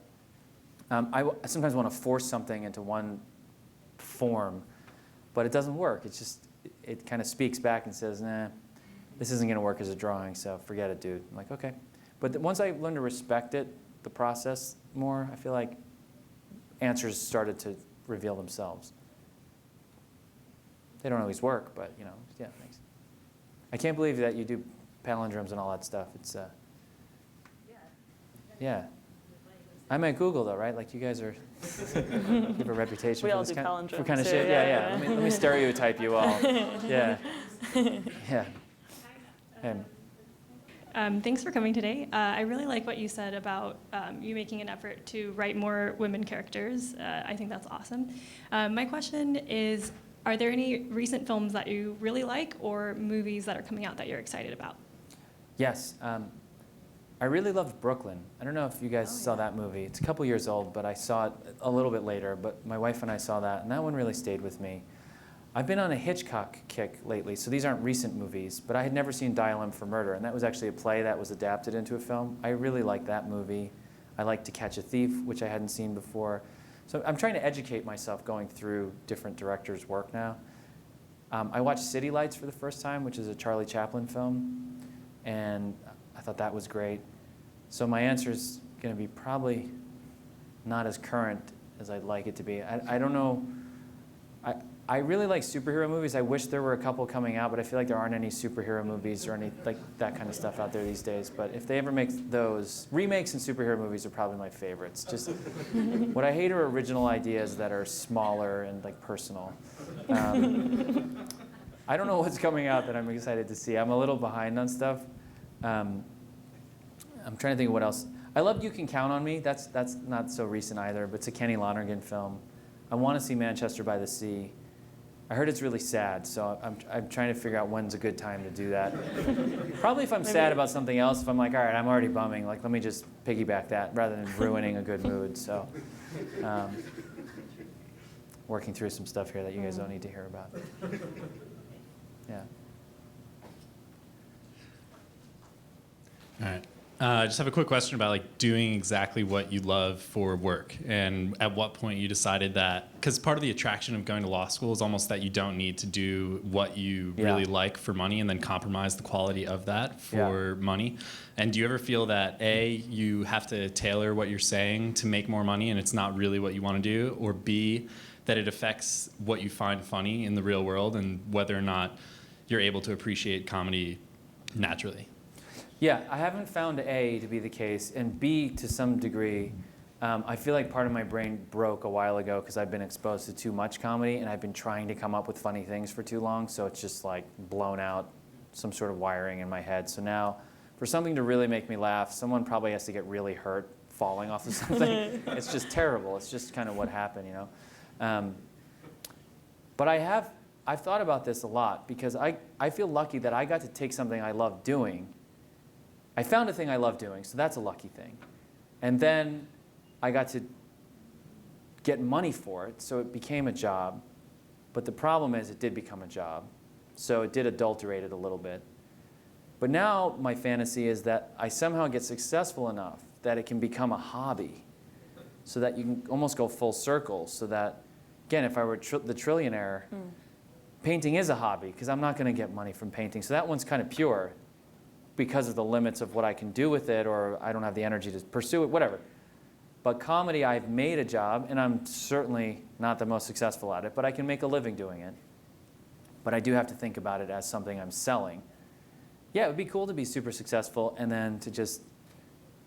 I sometimes want to force something into one form, but it doesn't work. It's just, it kind of speaks back and says, nah, this isn't going to work as a drawing, so forget it, dude. I'm like, okay. But once I learned to respect it, the process more, I feel like answers started to reveal themselves. They don't always work, but you know, yeah, thanks. I can't believe that you do palindromes and all that stuff. It's, yeah. I'm at Google though, right? Like you guys are, you have a reputation We for all this do palindromes for kind of too, shit. yeah. Let me stereotype you all. Yeah. Yeah. Thanks for coming today. I really like what you said about you making an effort to write more women characters. I think that's awesome. My question is, are there any recent films that you really like or movies that are coming out that you're excited about? Yes. I really loved Brooklyn. I don't know if you guys saw that movie. It's a couple years old, but I saw it a little bit later. But my wife and I saw that, and that one really stayed with me. I've been on a Hitchcock kick lately, so these aren't recent movies, but I had never seen Dial M for Murder, and that was actually a play that was adapted into a film. I really like that movie. I like To Catch a Thief, which I hadn't seen before. So I'm trying to educate myself going through different directors' work now. I watched City Lights for the first time, which is a Charlie Chaplin film, and I thought that was great. So my answer is going to be probably not as current as I'd like it to be. I don't know. I really like superhero movies. I wish there were a couple coming out, but I feel like there aren't any superhero movies or any like that kind of stuff out there these days. But if they ever make those, remakes and superhero movies are probably my favorites. Just what I hate are original ideas that are smaller and like personal. I don't know what's coming out that I'm excited to see. I'm a little behind on stuff. I'm trying to think of what else. I loved You Can Count on Me. That's not so recent either, but it's a Kenny Lonergan film. I want to see Manchester by the Sea. I heard it's really sad, so I'm trying to figure out when's a good time to do that. Probably if I'm sad about something else, if I'm like, all right, I'm already bumming, like let me just piggyback that rather than ruining a good mood. So working through some stuff here that you guys don't need to hear about. Yeah. All right. I just have a quick question about like doing exactly what you love for work, and at what point you decided that, because part of the attraction of going to law school is almost that you don't need to do what you really like for money and then compromise the quality of that for money. And do you ever feel that A, you have to tailor what you're saying to make more money and it's not really what you want to do, or B, that it affects what you find funny in the real world and whether or not you're able to appreciate comedy naturally. Yeah, I haven't found A to be the case, and B to some degree. I feel like part of my brain broke a while ago because I've been exposed to too much comedy, and I've been trying to come up with funny things for too long, so it's just like blown out some sort of wiring in my head. So now, for something to really make me laugh, someone probably has to get really hurt falling off of something. It's just terrible. It's just kind of what happened, you know. But I've thought about this a lot because I feel lucky that I got to take something I love doing. I found a thing I love doing, so that's a lucky thing. And then I got to get money for it, so it became a job. But the problem is it did become a job, so it did adulterate it a little bit. But now my fantasy is that I somehow get successful enough that it can become a hobby, so that you can almost go full circle, so that, again, if I were the trillionaire, painting is a hobby, because I'm not going to get money from painting. So that one's kind of pure because of the limits of what I can do with it, or I don't have the energy to pursue it, whatever. But comedy, I've made a job, and I'm certainly not the most successful at it, but I can make a living doing it. But I do have to think about it as something I'm selling. Yeah, it would be cool to be super successful and then to just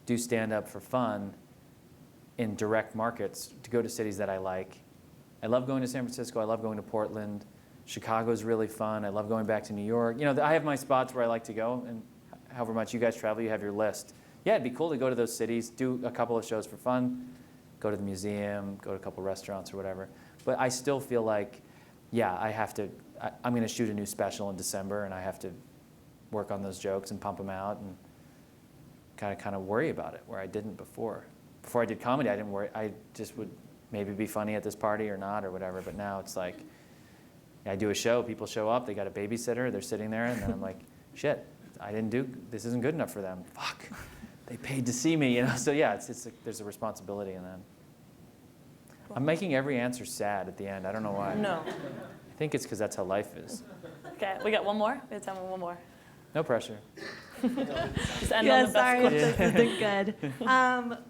do stand-up for fun in direct markets, to go to cities that I like. I love going to San Francisco. I love going to Portland. Chicago's really fun. I love going back to New York. You know, I have my spots where I like to go, and however much you guys travel, you have your list. Yeah, it'd be cool to go to those cities, do a couple of shows for fun, go to the museum, go to a couple restaurants or whatever. But I still feel like, yeah, I'm going to shoot a new special in December, and I have to work on those jokes and pump them out and kind of worry about it, where I didn't before. Before I did comedy, I didn't worry. I just would maybe be funny at this party or not or whatever. But now it's like, I do a show, people show up, they got a babysitter, they're sitting there, and then I'm like, shit, this isn't good enough for them. Fuck. They paid to see me, you know. So yeah, there's a responsibility in that. I'm making every answer sad at the end. I don't know why. No. I think it's because that's how life is. Okay, we got one more. We have time for one more. No pressure. Just end Yeah, on the best sorry quote. if this isn't good.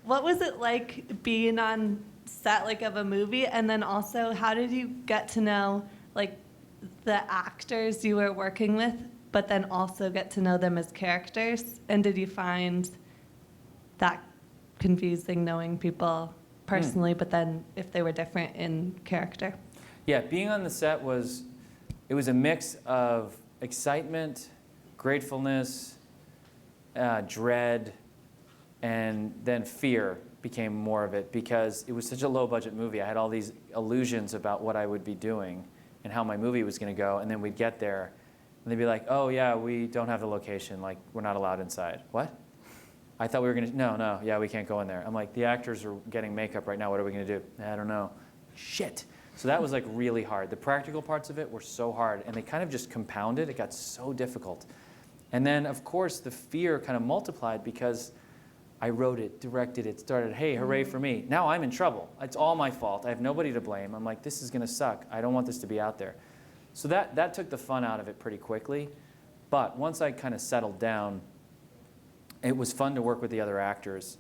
What was it like being on set like of a movie, and then also how did you get to know like the actors you were working with, but then also get to know them as characters? And did you find that confusing knowing people personally, but then if they were different in character? Yeah, being on the set was a mix of excitement, gratefulness, dread, and then fear became more of it because it was such a low-budget movie. I had all these illusions about what I would be doing and how my movie was going to go, and then we'd get there, and they'd be like, oh, yeah, we don't have the location. Like, we're not allowed inside. What? I thought we were going to, no, yeah, we can't go in there. I'm like, the actors are getting makeup right now. What are we going to do? I don't know. Shit. So that was like really hard. The practical parts of it were so hard, and they kind of just compounded. It got so difficult. And then, of course, the fear kind of multiplied because I wrote it, directed it, started, hey, hooray for me. Now I'm in trouble. It's all my fault. I have nobody to blame. I'm like, this is going to suck. I don't want this to be out there. So that took the fun out of it pretty quickly. But once I kind of settled down, it was fun to work with the other actors.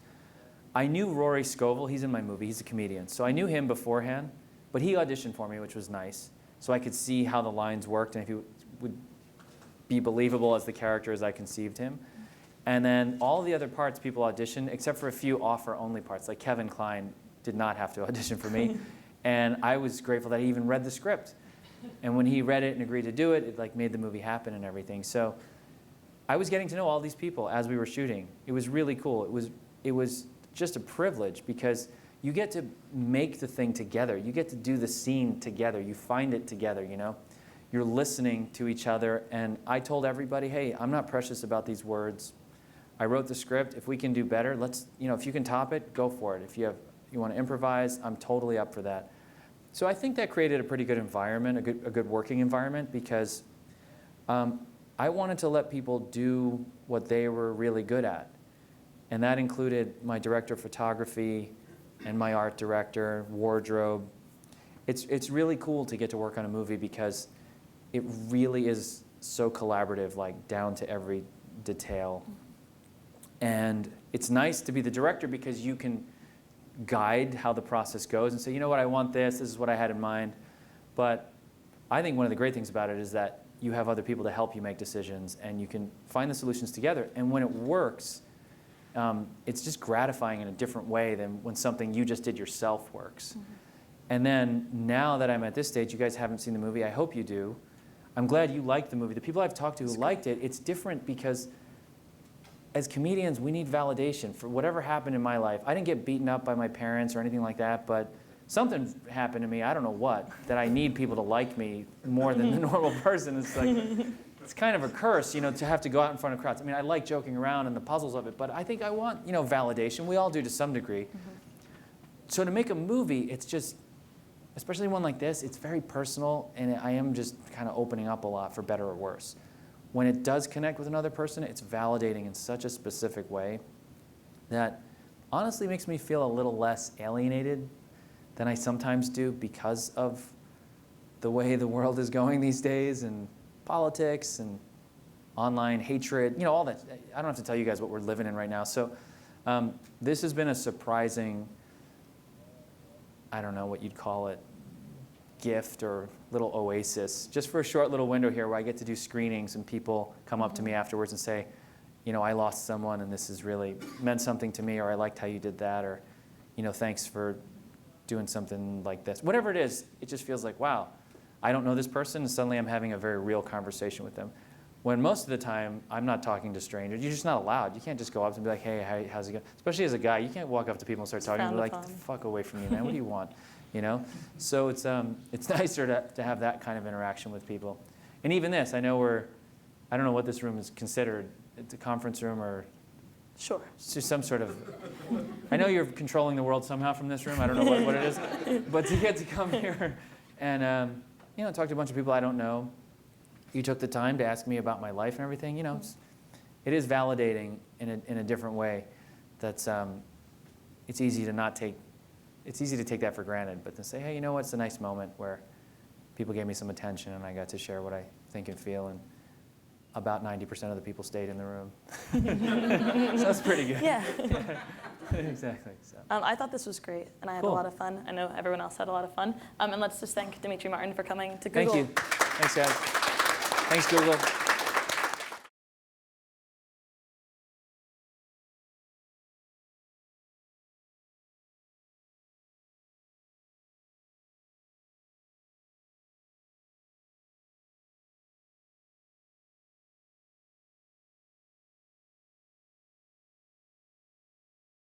I knew Rory Scovel. He's in my movie. He's a comedian. So I knew him beforehand, but he auditioned for me, which was nice. So I could see how the lines worked and if he would be believable as the character as I conceived him. And then all the other parts people auditioned, except for a few offer-only parts. Like Kevin Kline did not have to audition for me. And I was grateful that he even read the script. And when he read it and agreed to do it, it like made the movie happen and everything. So I was getting to know all these people as we were shooting. It was really cool. It was just a privilege because you get to make the thing together. You get to do the scene together. You find it together, you know? You're listening to each other. And I told everybody, hey, I'm not precious about these words. I wrote the script. If we can do better, if you can top it, go for it. If you want to improvise, I'm totally up for that. So I think that created a pretty good environment, a good working environment, because I wanted to let people do what they were really good at. And that included my director of photography and my art director, wardrobe. It's really cool to get to work on a movie because it really is so collaborative, like down to every detail. And it's nice to be the director because you can guide how the process goes and say, you know what, I want this is what I had in mind. But I think one of the great things about it is that you have other people to help you make decisions, and you can find the solutions together. And when it works, it's just gratifying in a different way than when something you just did yourself works. And then now that I'm at this stage, you guys haven't seen the movie. I hope you do. I'm glad you liked the movie. The people I've talked to who liked it, it's different because as comedians, we need validation for whatever happened in my life. I didn't get beaten up by my parents or anything like that, but something happened to me, I don't know what, that I need people to like me more than the normal person. It's like, it's kind of a curse, you know, to have to go out in front of crowds. I mean, I like joking around and the puzzles of it, but I think I want, you know, validation. We all do to some degree. So to make a movie, it's just, especially one like this, it's very personal, and I am just kind of opening up a lot, for better or worse. When it does connect with another person, it's validating in such a specific way that honestly makes me feel a little less alienated than I sometimes do because of the way the world is going these days, and politics and online hatred, you know, all that. I don't have to tell you guys what we're living in right now. So this has been a surprising, I don't know what you'd call it, gift or little oasis, just for a short little window here where I get to do screenings and people come up to me afterwards and say, you know, I lost someone and this has really meant something to me, or I liked how you did that, or, you know, thanks for doing something like this. Whatever it is, it just feels like, wow, I don't know this person, and suddenly I'm having a very real conversation with them. When most of the time, I'm not talking to strangers. You're just not allowed. You can't just go up and be like, hey, how's it going? Especially as a guy, you can't walk up to people and start talking and be like, get the fuck away from me, man. What do you want? You know? So it's nicer to have that kind of interaction with people. And even this, I don't know what this room is considered. It's a conference room or Sure. it's just some sort of, I know you're controlling the world somehow from this room. I don't know what it is. But to get to come here and you know, talk to a bunch of people I don't know. You took the time to ask me about my life and everything. You know, it is validating in a different way. That's it's easy to not take. It's easy to take that for granted, but to say, hey, you know what? It's a nice moment where people gave me some attention and I got to share what I think and feel, and about 90% of the people stayed in the room. So that's pretty good. Yeah. Exactly. So. I thought this was great, and I had a lot of fun. I know everyone else had a lot of fun. And let's just thank Demetri Martin for coming to Google. Thank you. Thanks, guys. Thanks, Google.